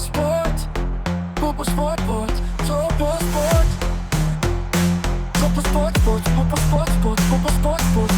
Sport, Popo Sport, Topo Sport, Topo Sport, Popo Sport, Popo Sport.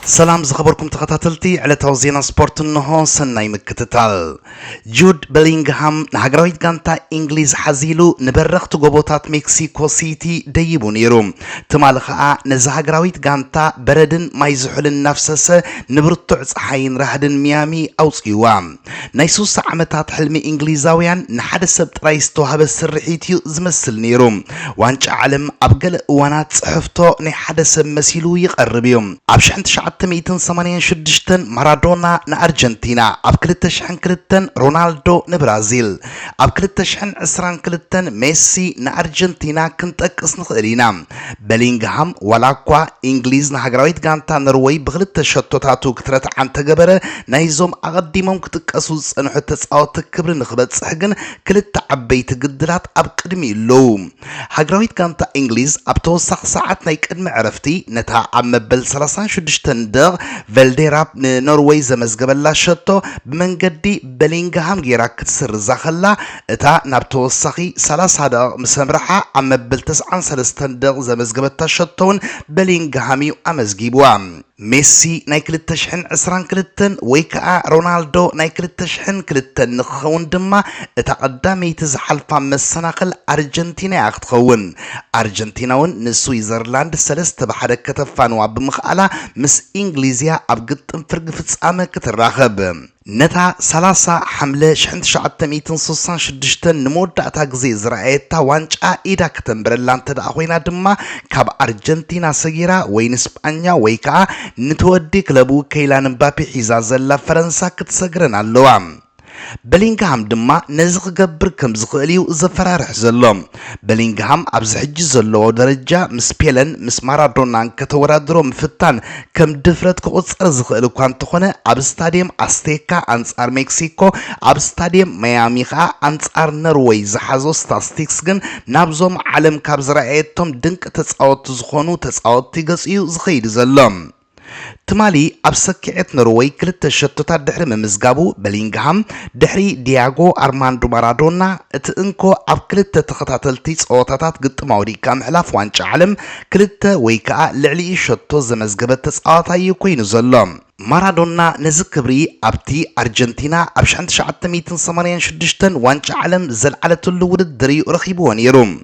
سلام زخبركم تخطاتلتي على توزينا سبورت النهو سناي مكتتال جود بلينغهام نهاجرويت غانتا انجليز حزيلو نبرخت غوبوتات مكسيكو سيتي ديبو نيروم تمالخا نزهاجرويت غانتا بردن مايزحل النفسس نبرتع صحاين رهدن ميامي اوصيوام نايسوس عمتات حلمي انجليزاويان نحد سبت رايستو هذا السرحيتيو زمسل نيروم وانش علم ابقل وانات صحفتو نحد سمسيلو يقربيوم ابشحنت شعب تميتن 86 مارادونا نأرجنتينا أبكلت شحن كلتن رونالدو نبرازيل أبكلت شحن عسران كلتن ميسي نأرجنتينا كنت أكس نخلينا بلينغهام ولاكوا إنجليز نهاجرويت غانتا نروي بغلت شتوتاتو كترت عن تجبره نايزوم أقدمهم كتكسوز أنو حتى صوت كبر نخبت سحجن كلت عبيت قدرات أبقدمي لوم هاجرويت غانتا إنجليز أبتوسخ ساعات نايك عرفتي نتا عم بل 36 دغ فالديراب نروي زمزقبلا شتو بمنقدي بلينغهام جيرا كتسر زخلا اتا نابتوسخي 30 دغ مسمرحة عم بل 9 دغ زمزقبتا شتون بلينغهاميو امزقيبوام ميسي نايكل التشحن عسران كلتن ويكا رونالدو نايكل التشحن كلتن نخون دما اتقدامي تزحلفا مسناقل ارجنتينا اختخون ارجنتيناون نسويزرلاند سلست بحرك كتفانوا بمخالا مس انجليزيا ابقطن فرق فتصامه كتراخب نتا 30 حمله شحنت شعبت 166 نمود اتاغزي زرعيتا وانچا ايدا كتنبرلان تداخوينا دما كاب ارجنتينا سغيرا وين اسبانيا ويكا نتودي كلبو كيلان مبابي حيزازلا فرنسا كتسغرن اللوام بلينغهام دما نزغ قبر كم زخليو زفرارح زلوم بلينغهام ابز حج زلو درجة مس بيلن مس مارادونا كتورادرو مفتان كم دفرت كقصر زخلو كان تخونه اب ستاديوم استيكا انصار مكسيكو اب ستاديوم ميامي خا انصار نروي زحازو ستاتستكس جن نابزوم عالم كاب زرعيتهم دنك تصاوت زخونو تصاوت تيغصيو زخيد زلوم تمالي أبسكعت نروي كلت شتوتا دحر ممزقابو بلينغهام دحري دياغو أرماندو مارادونا اتنكو أب كلت تخطاتلتي صوتاتات قد موري كام حلاف وانش عالم كلت ويكا لعلي شتو زمزقبت تصاوتا يكوين زلوم مارادونا نزكبري أبتي أرجنتينا أبشانت شعبت 186 وانش عالم زلعلة اللود دري رخيبوان يروم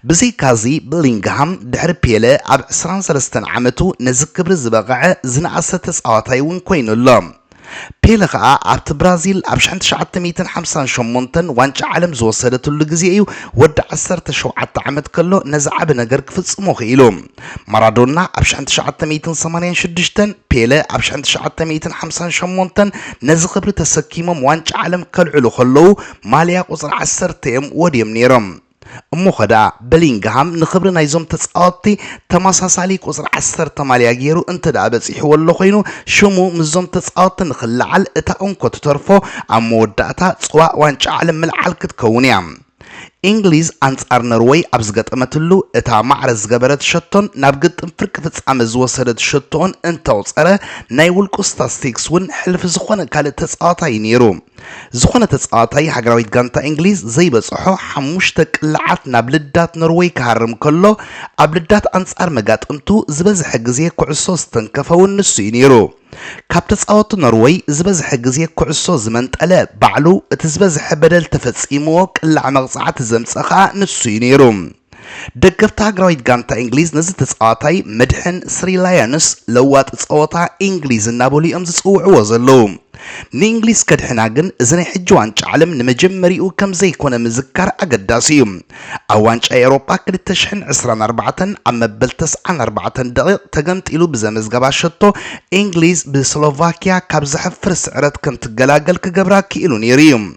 بزي كازي بلينغهام دحر بيله اب 23 عمتو نزكبر زبقعه زنعسه تصاوتايون كوينو لهم بيله خا ابت برازيل اب 1958 وانش عالم زوسدتو لغزيو ود 17 عمت كله نزعب نجر كفصمو خيلوم مارادونا اب 1986 بيله اب 1958 نزخبر تسكيمم وانش عالم كلعلو خلو ماليا قصر 10 تيم وديم نيرم امو خدا بلينغهام نخبر نايزوم تصاوتي تماساسالي قصر 10 تماليا غيرو انت دا بصيح ولو خينو شمو مزوم تصاوت نخلعل اتا انكو تترفو اموداتا صوا وانچ عالم ملعل كتكونيام انجليز انصار نروي ابزغطمتلو اتا معرز جبرت شتون نابغط فرق فصام زوسدت شتون انتو صره ناي ولقو ستاتستكس ون حلف زخونه كال تصاوتاي نيرو زخونه تصاوتاي هاجراويت غانتا انجليز زي بصحو حموشت قلعات نابلدات نروي كهرم كله ابلدات انصار مغاطمتو زبزح غزي كعسو ستنكفو نسو نيرو كابتس اوتو نروي زبزح غزي كعسو زمنطله بعلو اتزبزح بدل تفصيمو قلع مقصعات زمصخا نسو نيروم دغفتا هاجراويت غانتا انجليز نز تصاوتاي مدحن سري لاينس لوات تصاوتا انجليز نابولي امز صوعو زلو نينجليز كدحنا جن زني حجوان عالم نمجمريو كم زي كونه مذكر اقداسيوم اوانش ايروبا كد تشحن 24 عم بلتس عن 4 دقيق تقمت إلو بزمزقبا شتو انجليز بسلوفاكيا كابزح فرس عرد كم تقلاقل كقبراكي إلو نيريوم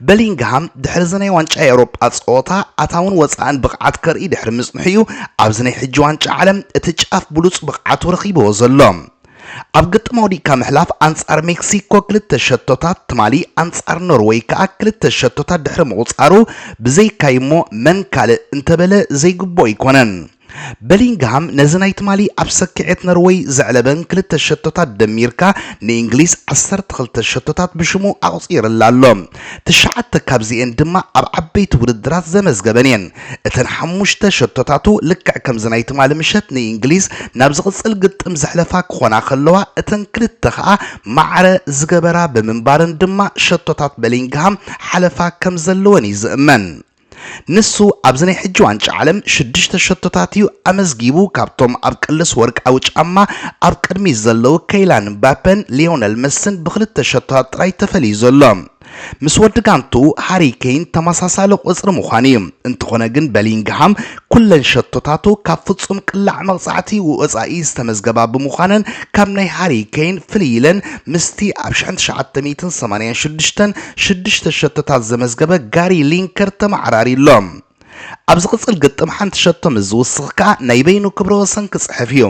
بلينغهام دحر زني وانش ايروبا صوتا اتاون وصان بقعت كرئي دحر مصنحيو ابزني حجوان عالم اتجاف بلوص بقعت ورخيبو زلوم أبقت مودي كامحلاف أنصار مكسيكو كلت شتوتات تمالي أنصار نروي كأكلت شتوتات دحر موصارو بزي كايمو من كال انتبله زي قبو يكونن በሊንግሃም ነዝናይ ትማሊ ኣብሰክዕት ነርወይ ዘዕለበን ክልተ ሸቶታት ደሚርካ ንእንግሊዝ 12 ሸቶታት ብሽሙ ኣቕፂርላሎ ትሽዓተ ካብዚአን ድማ ኣብ ዓበይቲ ውድድራት ዘመዝገበን እተን 5 ሸቶታቱ ልክዕ ከም ዝናይ ትማሊ ምሸት ንእንግሊዝ ናብ ዝቕፅል ግጥም ዘሕለፋ ክኾና ከለዋ እተን ክልተ ከዓ ማዕረ ዝገበራ ብምንባርን ድማ ሸቶታት በሊንግሃም ሓለፋ ከም ዘለወን ይዝእመን ንሱ ኣብ ዝናይ ሕጂ ዋንጫ ዓለም 6 ሸቶታት እዩ ኣመዝጊቡ ካብቶም ኣብ ቅልስ ወርቃዊ ጫማ ኣብ ቅድሚ ዘለዉ ከይላን ምባፔን ሊዮነል መስን ብክልተ ሸቶታት ጥራይ ተፈልዩ ዘሎ ምስ ወዲ ጋንቱ ሃሪ ኬን ተመሳሳሊ ቁጽሪ ምዃኑ እንትኾነ ግን በሊንግሃም ኩለን ሸቶታቱ ካብ ፍጹም ቅላዕ መቕጻዕቲ ወጻኢ ዝተመዝገባ ብምዃነን ካብ ናይ ሃሪ ኬን ፍልይለን ምስቲ ኣብ 1986 6 ሸቶታት ዘመዝገበ ጋሪ ሊንከር ተማዕራሪሎም ኣብ ዝቕጽል ግጥም ሓንቲ ሸቶ ምዝውስኽ ከዓ ናይ በይኑ ክብረ ወሰን ክጽሕፍ እዩ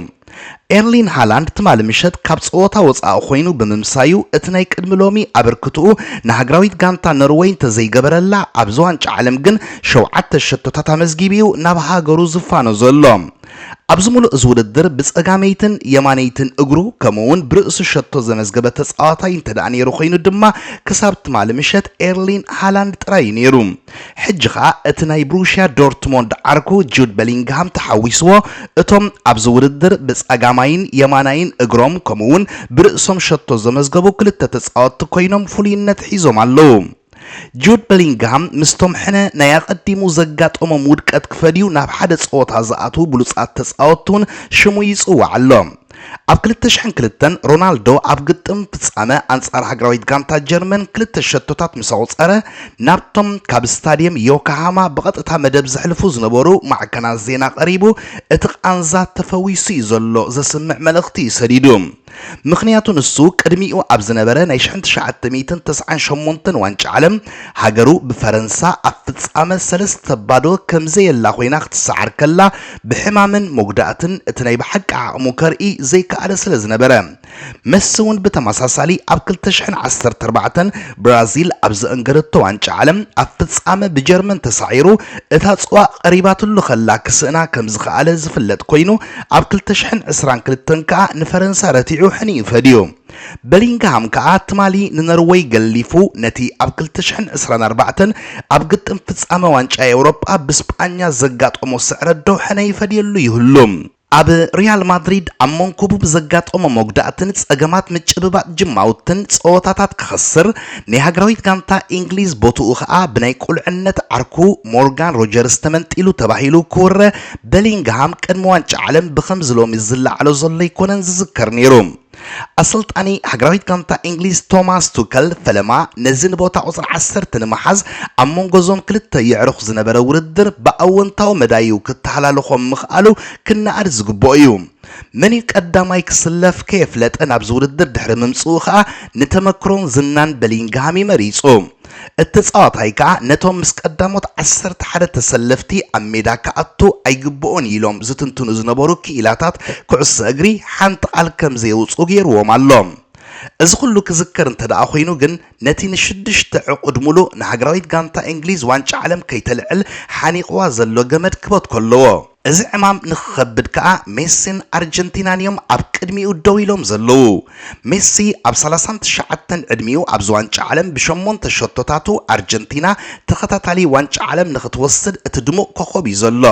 ኤርሊን ሃላንድ ትማል ምሸት ካብ ጸወታ ወጻኢ ኮይኑ ብምምሳዩ እቲ ናይ ቅድሚ ሎሚ ኣበርክትኡ ንሃገራዊት ጋንታ ኖርዌይ ተዘይገበረላ ኣብ ዋንጫ ዓለም ግን 7 ሸቶታት ኣመዝጊቢኡ ናብ ሃገሩ ዝፋኖ ዘሎ ኣብዚ ሙሉእ ዝውድድር ብጸጋመይትን የማነይትን እግሩ ከምውን ብርእሱ ሸቶ ዘመዝገበ ተጻዋታይ እንተዳ ነይሩ ኮይኑ ድማ ክሳብ ትማል ምሸት ኤርሊን ሃላንድ ጥራይ ነይሩ ሕጂ ኸኣ እቲ ናይ ብሩሽያ ዶርትሞንድ ዓርኩ ጁድ በሊንግሃም ተሓዊስዎ እቶም ኣብ ዝውድድር ብጸጋማይን የማናይን እግሮም ከምውን ብርእሶም ሸቶ ዘመዝገቡ ክልተ ተጻወትቲ ኮይኖም ፍሉይነት ሒዞም ኣለዉ ጁድ በሊንግሃም ምስቶም ሕነ ናይ ቀዲሙ ዘጋጠሞም ውድቀት ክፈድዩ ናብ ሓደ ጸወታ ዝኣቱ ብሉጻት ተጻወቱን ሽሙ ይጽዋዕ ኣሎ ኣብ 2002 ሮናልዶ ኣብ ግጥም ፍጻመ አንጻር ሃገራዊት ጋንታ ጀርመን 2 ሸቶታት ምስ ኣውጸረ ናብቶም ካብ ስታዲየም ዮኮሃማ በቐጥታ መደብ ዝሕልፉ ዝነበሩ ማዕከናት ዜና ቀሪቡ እቲ ቃንዛ ተፈዊሱ ዘሎ ዘስምዕ መልእኽቲ ሰዲዱ ምኽንያቱ ንሱ ቅድሚኡ ኣብ ዝነበረ ናይ 1998 ዋንጫ ዓለም ሃገሩ ብፈረንሳ ኣብ ፍጻመ 3 ባዶ ከምዘየላ ኮይና ክትሰዓር ከላ ብሕማምን ሞግዳእትን እቲ ናይ ብሓቂ ዓቕሙ ከርኢ ዘይከኣለ ስለ ዝነበረ መስውን ብተመሳሳሊ ኣብ 2014 ብራዚል ኣብ ዝእንገደቶ ዋንጫ ዓለም ኣብ ፍጻመ ብጀርመን ተሳዒሩ እታ ጽዋ ቀሪባትሉ ከላ ክስእና ከም ዝኸኣለ ዝፍለጥ ኮይኑ ኣብ 2022 ከዓ ንፈረንሳ ረቲዑ ሕኒ ፈዲዮ በሊንግሃም ከዓ ትማሊ ንኖርዌይ ገሊፉ ነቲ ኣብ 2024 ኣብ ግጥም ፍጻመ ዋንጫ ኤውሮጳ ብስጳኛ ዘጋጠሞ ስዕረዶ ሕነ ይፈድየሉ ይህሉ ኣብ ሪያል ማድሪድ ኣሞንኩቡ ዘጋጠሞ ሞግዳእትን ጸገማት ምጭብባጥ ጅማውትን ጸወታታት ክኸስር ናይ ሃገራዊት ጋንታ እንግሊዝ ቦቱኡ ከዓ ብናይ ቁልዕነት ዓርኩ ሞርጋን ሮጀርስ ተመንጢሉ ተባሂሉ ክወረ በሊንግሃም ቅድሚ ዋንጫ ዓለም ብኸምዚ ሎሚ ዝለዓሎ ዘሎ ይኮነን ዝዝከር ነይሩ ኣሰልጣኒ ሃገራዊት ጋንታ እንግሊዝ ቶማስ ቱከል ፈለማ ነዝን ቦታ ቁጽር 10 ንምሓዝ ኣብ መንጎዞም ክልተ ይዕርኽ ዝነበረ ውድድር ብኣወንታዊ መዳዩ ክተሓላለኾም ምኽኣሉ ክነኣድ ዝግብኦ እዩ መኒ ቀዳማይ ክስለፍ ከየፍለጠ ናብ ዝውድድር ድሕሪ ምምጽኡ ከዓ ንተመክሮን ዝናን በሊንግሃም ይመሪጹ እተጻዋታይ ከዓ ነቶም ምስ ቀዳሞት 11 ተሰለፍቲ ኣብ ሜዳ ከኣቱ ኣይግብኦን ኢሎም ዝትንትኑ ዝነበሩ ክኢላታት ኩዕሶ እግሪ ሓንቲ ቃል ከም ዘይውጹ ገይርዎም ኣሎም እዚ ኩሉ ክዝከር እንተደኣ ኮይኑ ግን ነቲ ንሽድሽተ ዕቁድ ሙሉእ ንሃገራዊት ጋንታ እንግሊዝ ዋንጫ ዓለም ከይተልዕል ሓኒቕዋ ዘሎ ገመድ ክበት ከለዎ እዚ ዕማም ንኽከብድ ከዓ ሜሲን ኣርጀንቲናን እዮም ኣብ ቅድሚኡ ደው ኢሎም ዘለዉ ሜሲ ኣብ 39 ዕድሚኡ ኣብ ዋንጫ ዓለም ብ8 ሸቶታቱ ኣርጀንቲና ተኸታታሊ ዋንጫ ዓለም ንኽትወስድ እቲ ድሙቕ ኮኸብ እዩ ዘሎ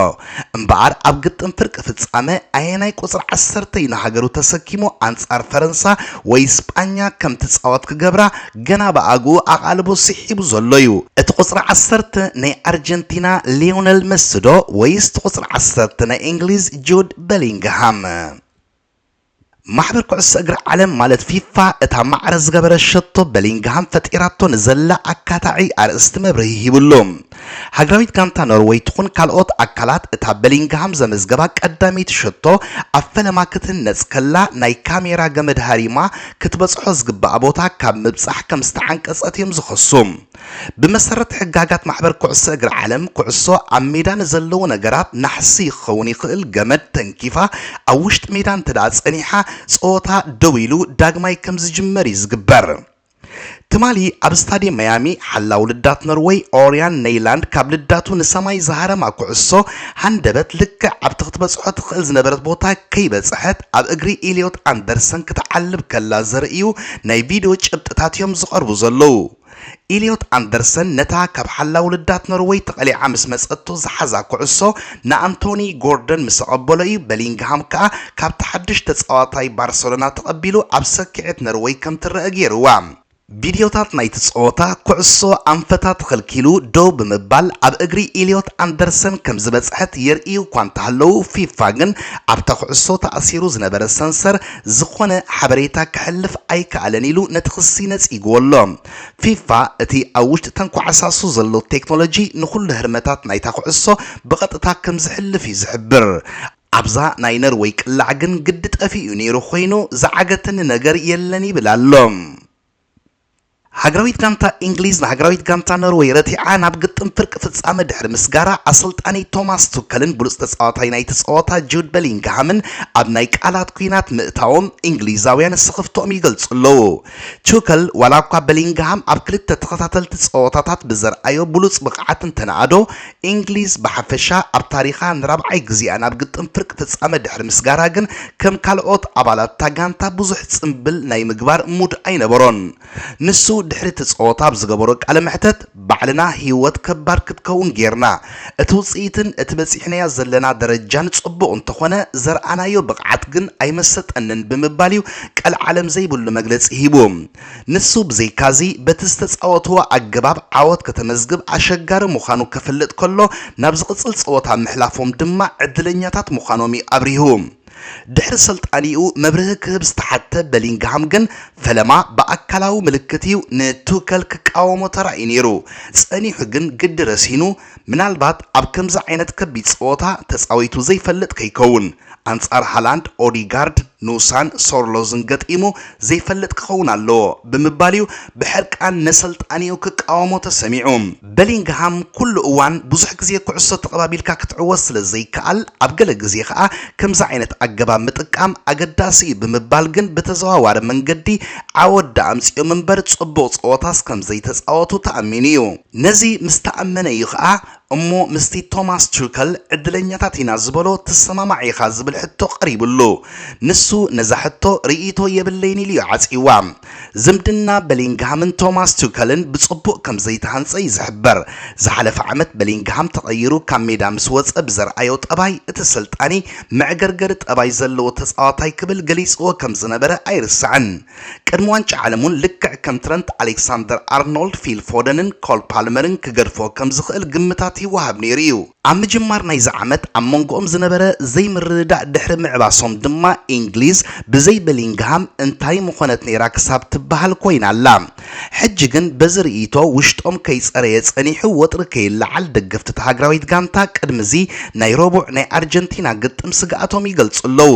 እምበኣር ኣብ ግጥም ፍርቂ ፍጻመ ኣየናይ ቁጽሪ 10 ንሃገሩ ተሰኪሙ አንጻር ፈረንሳ ወይ ስጳኛ ከም ትጻወት ክገብራ ገና በኣጉ ኣቓልቦ ሲሒቡ ዘሎ እዩ እቲ ቁጽሪ 10 ናይ ኣርጀንቲና ሊዮነል መስዶ ወይስ ቁጽሪ 10 ናይ እንግሊዝ ጁድ በሊንግሃም ማሕበር ኩዕሶ እግሪ ዓለም ማለት ፊፋ እታ ማዕረ ዝገበረ ሸቶ በሊንግሃም ፈጢራቶ ንዘላ ኣካታዒ ኣርእስቲ መብርሂ ሂብሉ ሃገራዊት ጋንታ ኖርዌይ ትኹን ካልኦት ኣካላት እታ በሊንግሃም ዘመዝገባ ቀዳሚት ሸቶ ኣብ ፈለማ ክትህነጽ ከላ ናይ ካሜራ ገመድ ሃሪማ ክትበጽሖ ዝግባእ ቦታ ካብ ምብጻሕ ከም ዝተዓንቀጸት እዮም ዝኸሱ ብመሰረት ሕጋጋት ማሕበር ኩዕሶ እግሪ ዓለም ኩዕሶ ኣብ ሜዳ ንዘለዉ ነገራት ናሕሲ ክኸውን ይኽእል ገመድ ተንኪፋ ኣብ ውሽጢ ሜዳ እንተደኣ ጸኒሓ ጸወታ ደው ኢሉ ዳግማይ ከም ዝጅመር ይዝግበር ትማሊ ኣብ ስታዲየም ማያሚ ሓላው ልዳት ኖርዌይ ኦሪያን ኔይላንድ ካብ ልዳቱ ንሰማይ ዝሃረማ ኩዕሶ ሃንደበት ልክዕ ኣብ ትኽትበጽሖ ትኽእል ዝነበረት ቦታ ከይበጽሐት ኣብ እግሪ ኤሊዮት ኣንደርሰን ክትዓልብ ከላ ዘርእዩ ናይ ቪድዮ ጭብጥታት እዮም ዝቐርቡ ዘለዉ ኤሊዮት ኣንደርሰን ነታ ካብ ሓላው ልዳት ኖርዌይ ተቐሊዓ ምስ መጸቶ ዝሓዛ ኩዕሶ ንኣንቶኒ ጎርደን ምስ ቀበሎ እዩ በሊንግሃም ከዓ ካብ ተሓድሽ ተጻዋታይ ባርሰሎና ተቐቢሉ ኣብ ሰኪዔት ኖርዌይ ከም ትረአ ገይርዋ ቪድዮታት ናይቲ ጸወታ ኩዕሶ ኣንፈታት ተኸልኪሉ ዶው ብምባል ኣብ እግሪ ኤሊዮት ኣንደርሰን ከም ዝበጽሐት የርእዩ እኳ እንተሃለዉ ፊፋ ግን ኣብታ ኩዕሶ ተኣሲሩ ዝነበረ ሰንሰር ዝኾነ ሓበሬታ ክሕልፍ ኣይከኣለን ኢሉ ነቲ ክሲ ነጺግዎ ኣሎ ፊፋ እቲ ኣብ ውሽጢ ተንኳዓሳሱ ዘሎ ቴክኖሎጂ ንኹሉ ህርመታት ናይታ ኩዕሶ ብቐጥታ ከም ዝሕልፍ እዩ ዝሕብር ኣብዛ ናይ ኖርዌይ ቅላዕ ግን ግዲ ጠፊኡ ነይሩ ኮይኑ ዝዓገተኒ ነገር የለን ይብል ኣሎ ሃገራዊት ጋንታ እንግሊዝ ንሃገራዊት ጋንታ ኖርዌይ ረቲዓ ናብ ግጥም ፍርቂ ፍጻመ ድሕሪ ምስጋራ ኣሰልጣኒ ቶማስ ቱከልን ብሉጽ ተጻዋታይ ናይቲ ጸወታ ጁድ በሊንግሃምን ኣብ ናይ ቃላት ኩናት ምእታዎም እንግሊዛውያን ስኽፍቶም ይገልጹ ኣለዉ ቱከል ዋላ እኳ በሊንግሃም ኣብ ክልተ ተኸታተልቲ ጸወታታት ብዘርኣዮ ብሉጽ ብቕዓት እንተነኣዶ እንግሊዝ ብሓፈሻ ኣብ ታሪኻ ንራብዓይ ግዜኣ ናብ ግጥም ፍርቂ ፍጻመ ድሕሪ ምስጋራ ግን ከም ካልኦት ኣባላት እታ ጋንታ ብዙሕ ጽምብል ናይ ምግባር ሙድ ኣይነበሮን ንሱ ድሕሪ ተጻወታ ብዝገበሮ ቃለ መሕተት ባዕልና ህይወት ከባድ ክትከውን ጌርና እቲ ውጽኢትን እቲ በጺሕናያ ዘለና ደረጃን ጽቡቕ እንተኾነ ዘርኣናዮ ብቕዓት ግን ኣይመሰጠንን ብምባል እዩ ቀል ዓለም ዘይብሉ መግለጺ ሂቡ ንሱ ብዘይካዚ በቲ ዝተጻወትዎ ኣገባብ ዓወት ከተመዝግብ ኣሸጋሪ ምዃኑ ከፍልጥ ከሎ ናብ ዝቕጽል ጸወታ ምሕላፎም ድማ ዕድለኛታት ምዃኖም ኣብሪሁ ድሕሪ ስልጣኒኡ መብርህ ክህብ ዝተሓተ በሊንግሃም ግን ፈለማ በኣካላዊ ምልክት እዩ ንቱከል ክቃወሞ ተራእዩ ነይሩ ጸኒሑ ግን ግዲ ረሲኑ ምናልባት ኣብ ከምዚ ዓይነት ከቢድ ጸወታ ተጻዊቱ ዘይፈልጥ ከይከውን አንጻር ሃላንድ ኦዲጋርድ ኑሳን ሶርሎዝን ገጢሙ ዘይፈልጥ ክኸውን ኣለዎ ብምባልዩ ብሕርቃን ነሰልጣኒኡ ክቃወሞ ተሰሚዑ በሊንግሃም ኩሉ እዋን ብዙሕ ግዜ ኩዕሶ ተቐባቢልካ ክትዕወት ስለዘይከኣል ኣብ ገለ ግዜ ከዓ ከምዚ ዓይነት ኣገባብ ምጥቃም ኣገዳሲ ብምባል ግን በተዘዋዋሪ መንገዲ ዓወት ኣምፂኦም እምበር ጽቡቕ ጸወታስ ከም ዘይተጻወቱ ተኣሚኑ እዩ ነዚ ምስተኣመነ እዩ ከዓ እሞ ምስቲ ቶማስ ቱከል ዕድለኛታት ኢና ዝበሎ ተሰማማዕ ኢኻ ዝብል ሕቶ ቀሪብሉ ንሱ ነዛ ሕቶ ርእይቶ የብለይን ኢሉ ዓፂዋ ዝምድና በሊንግሃምን ቶማስ ቱከልን ብጽቡቕ ከም ዘይተሃንጸ ይዝሕበር ዝሓለፈ ዓመት በሊንግሃም ተቐይሩ ካብ ሜዳ ምስ ወፀ ብዘርኣዮ ጠባይ እቲ ስልጣኒ መዕገርገሪ ጠባይ ዘለዎ ተጻዋታይ ክብል ገሊጽዎ ከም ዝነበረ ኣይርስዕን ቅድሚ ዋንጫ ዓለሙን ልክዕ ከም ትረንት ኣሌክሳንደር ኣርኖልድ ፊል ፎደንን ኮል ፓልመርን ክገድፎ ከም ዝኽእል ግምታት ይወሃብ ነይሩ እዩ ኣብ ምጅማር ናይዚ ዓመት ኣብ መንጎኦም ዝነበረ ዘይምርዳእ ድሕሪ ምዕባሶም ድማ እንግሊዝ ብዘይ በሊንግሃም እንታይ ምኾነት ነይራ ክሳብ ትበሃል ኮይና ኣላ ሕጂ ግን በዚ ርእይቶ ውሽጦም ከይጸረየ ጸኒሑ ወጥሪ ከይለዓል ደገፍቲ ሃገራዊት ጋንታ ቅድሚዚ ናይ ረቡዕ ናይ ኣርጀንቲና ግጥም ስጋኣቶም ይገልጹ ኣለዉ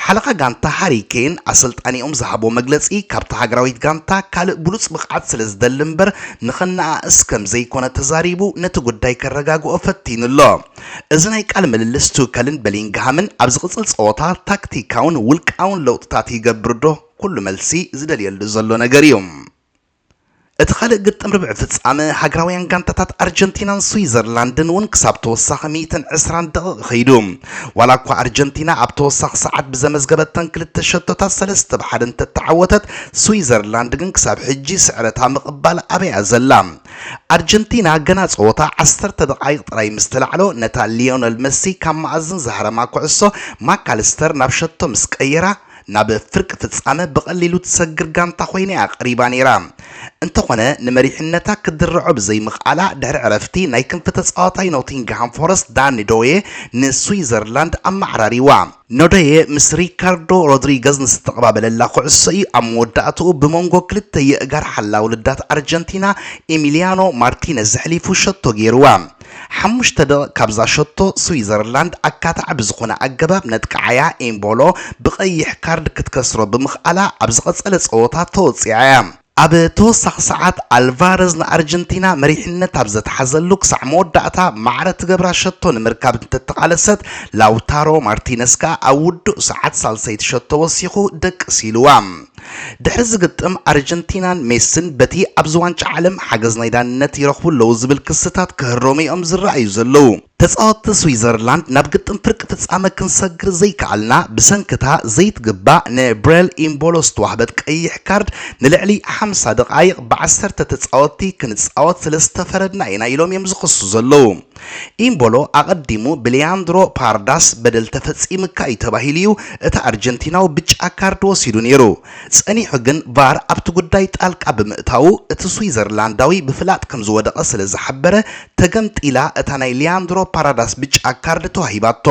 ሓለቓ ጋንታ ሃሪኬን ኣሰልጣኒኦም ዝሃቦ መግለጺ ካብቲ ሃገራዊት ጋንታ ካልእ ብሉጽ ብቕዓት ስለ ዝደሊ እምበር ንኽነኣእስ ከም ዘይኮነ ተዛሪቡ ነቲ ጉዳይ ከረጋግኦ ፈቲኑ ኣሎ እዚ ናይ ቃል ምልልስ ቱከልን በሊንግሃምን ኣብ ዝቕጽል ጸወታ ታክቲካውን ውልቃውን ለውጥታት ይገብር ዶ ኩሉ መልሲ ዝደልየሉ ዘሎ ነገር እዩ እቲ ካልእ ግጥም ርብዕ ፍጻመ ሃገራውያን ጋንታታት ኣርጀንቲናን ስዊዘርላንድን እውን ክሳብ ተወሳኺ 120 ደቂቕ ኸይዱ ዋላ እኳ ኣርጀንቲና ኣብ ተወሳኺ ሰዓት ብዘመዝገበተን ክልተ ሸቶታት 3-1 እንተተዓወተት ስዊዘርላንድ ግን ክሳብ ሕጂ ስዕረታ ምቕባል ኣብያ ዘላ ኣርጀንቲና ገና ጸወታ 10 ደቂቕ ጥራይ ምስ ተላዕሎ ነታ ሊዮነል መሲ ካብ ማእዝን ዝሃረማ ኩዕሶ ማካልስተር ናብ ሸቶ ምስ ቀየራ ናብ ፍርቂ ፍጻመ በቐሊሉ ትሰግር ጋንታ ኮይና ኣቕሪባ ነይራ እንተኾነ ንመሪሕነታ ክድርዖ ብዘይምኽኣላ ድሕሪ ዕረፍቲ ናይ ክንፊ ተጻዋታይ ኖቲንግሃም ፎረስት ዳኒ ዶዬ ንስዊዘርላንድ ኣመዓራሪዋ ኖዶዬ ምስ ሪካርዶ ሮድሪገዝ ንዝተቐባበለላ ኩዕሶ እዩ ኣብ መወዳእትኡ ብመንጎ ክልተ የእጋር ሓላዊ ልዳት ኣርጀንቲና ኤሚሊያኖ ማርቲነዝ ዘሕሊፉ ሸቶ ገይርዋ 5 ደቂቕ ካብዛ ሸቶ ስዊዘርላንድ ኣካታዕ ብዝኾነ ኣገባብ ነጥቃዓያ ኤምቦሎ ብቐይሕ ካርድ ክትከስሮ ብምኽኣላ ኣብ ዝቐጸለ ጸወታ ተወፂዓ ኣብ ተወሳኺ ሰዓት ኣልቫረዝ ንኣርጀንቲና መሪሕነት ኣብ ዘተሓዘሉ ክሳዕ መወዳእታ ማዕረ ትገብራ ሸቶ ንምርካብ እንተተቓለሰት ላውታሮ ማርቲነስ ከዓ ኣብ ውዱእ ሰዓት ሳልሰይቲ ሸቶ ወሲኹ ደቅሲ ኢልዋ ድሕሪ ዝግጥም ኣርጀንቲናን ሜስን በቲ ኣብዚ ዋንጫ ዓለም ሓገዝ ናይ ዳንነት ይረኽቡ ኣለዉ ዝብል ክስታት ክህሮም እዮም ዝረኣዩ ዘለዉ ተጻወትቲ ስዊዘርላንድ ናብ ግጥም ፍርቂ ፍጻመ ክንሰግር ዘይከኣልና ብሰንክታ ዘይትግባእ ንብሬል ኢምቦሎ ዝተዋህበት ቀይሕ ካርድ ንልዕሊ 50 ደቃይቕ ብ10 ተጻወትቲ ክንጻወት ስለዝተፈረድና ኢና ኢሎም እዮም ዝኽሱ ዘለዉ ኢምቦሎ ኣቐዲሙ ብሊያንድሮ ፓርዳስ በደል ተፈጺምካ እዩ ተባሂሉ እዩ እቲ ኣርጀንቲናዊ ብጫ ካርድ ወሲዱ ነይሩ ጸኒሑ ግን ቫር ኣብቲ ጉዳይ ጣልቃ ብምእታው እቲ ስዊዘርላንዳዊ ብፍላጥ ከም ዝወደቐ ስለ ዝሓበረ ተገምጢላ እታ ናይ ሊያንድሮ ፓራዳስ ብጫ ካርድ ተዋሂባቶ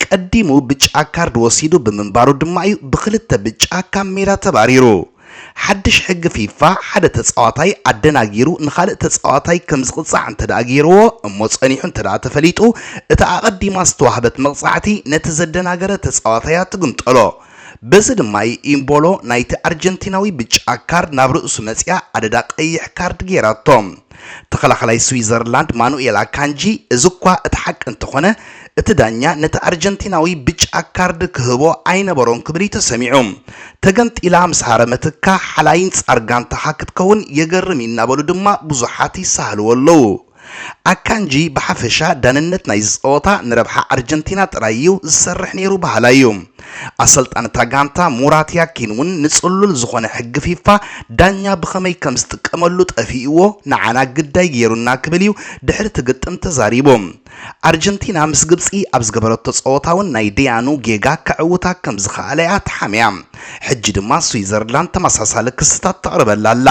ቀዲሙ ብጫ ካርድ ወሲዱ ብምንባሩ ድማ እዩ ብክልተ ብጫ ካብ ሜዳ ተባሪሩ ሓድሽ ሕጊ ፊፋ ሓደ ተጻዋታይ ኣደናጊሩ ንኻልእ ተጻዋታይ ከም ዝቕጻዕ እንተዳጊርዎ እሞ ጸኒሑ እንተዳ ተፈሊጡ እቲ ኣቐዲማ ዝተዋህበት መቕጻዕቲ ነቲ ዘደናገረ ተጻዋታያ ትግምጠሎ በዚ ድማ ኢምቦሎ ናይቲ ኣርጀንቲናዊ ብጫ ካርድ ናብ ርእሱ መጽያ ኣደዳ ቀይሕ ካርድ ጌራቶም ተኸላኸላይ ስዊዘርላንድ ማኑኤል አካንጂ እዝኳ እቲ ሓቂ እንተኾነ እቲ ዳኛ ነቲ ኣርጀንቲናዊ ብጫ ካርድ ክህቦ ኣይነበሮን ክብል ተሰሚዑ ተገምጢላ ምስ ሃረመትካ ሓላይን ጻርጋንታ ክትከውን የገርም ይናበሉ ድማ ብዙሓት ይሳሃልዎ ኣለዉ አካንጂ በሐፈሻ ዳንነት ናይ ጾታ ንረብሓ አርጀንቲና ጥራዩ ዝሰርሕ ነይሩ ባህላዩ አሰልጣን ታጋንታ ሙራት ያኪንውን ንጽሉል ዝኾነ ሕግ ፊፋ ዳኛ ብኸመይ ከም ዝጥቀመሉ ጠፊእዎ ንዓና ግዳይ ገይሩና ክብልዩ ድሕሪ ትግጥም ተዛሪቦም አርጀንቲና ምስ ግብጺ ኣብ ዝገበረቶ ጾታውን ናይ ዲያኑ ጌጋ ከዕውታ ከም ዝኻለያ ተሓምያ ሕጂ ድማ ስዊዘርላንድ ተመሳሳለ ክስታት ተቕርበላላ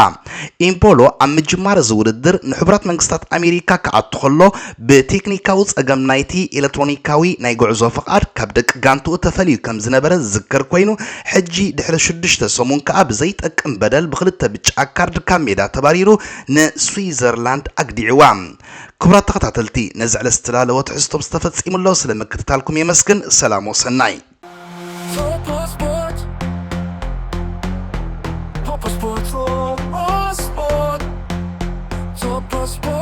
ኢምፖሎ ኣብ ምጅማር ዝውድድር ንሕብራት መንግስታት ኣሜሪካ ከኣቱ ከሎ ብቴክኒካዊ ጸገም ናይቲ ኤሌክትሮኒካዊ ናይ ጉዕዞ ፍቃድ ካብ ደቂ ጋንቱ ተፈልዩ ከም ዝነበረ ዝዝከር ኮይኑ ሕጂ ድሕሪ 6 ሰሙን ከኣ ብዘይጠቅም በደል ብክልተ ብጫ ካርድ ካብ ሜዳ ተባሪሩ ንስዊዘርላንድ ኣግዲዕዋ ክብራት ተኸታተልቲ ነዚ ዕለት ዝተላለወ ትሕዝቶ ዝተፈጺሙሎ ስለመከታተልኩም የመስግን ሰላም ወሰናይ Sport.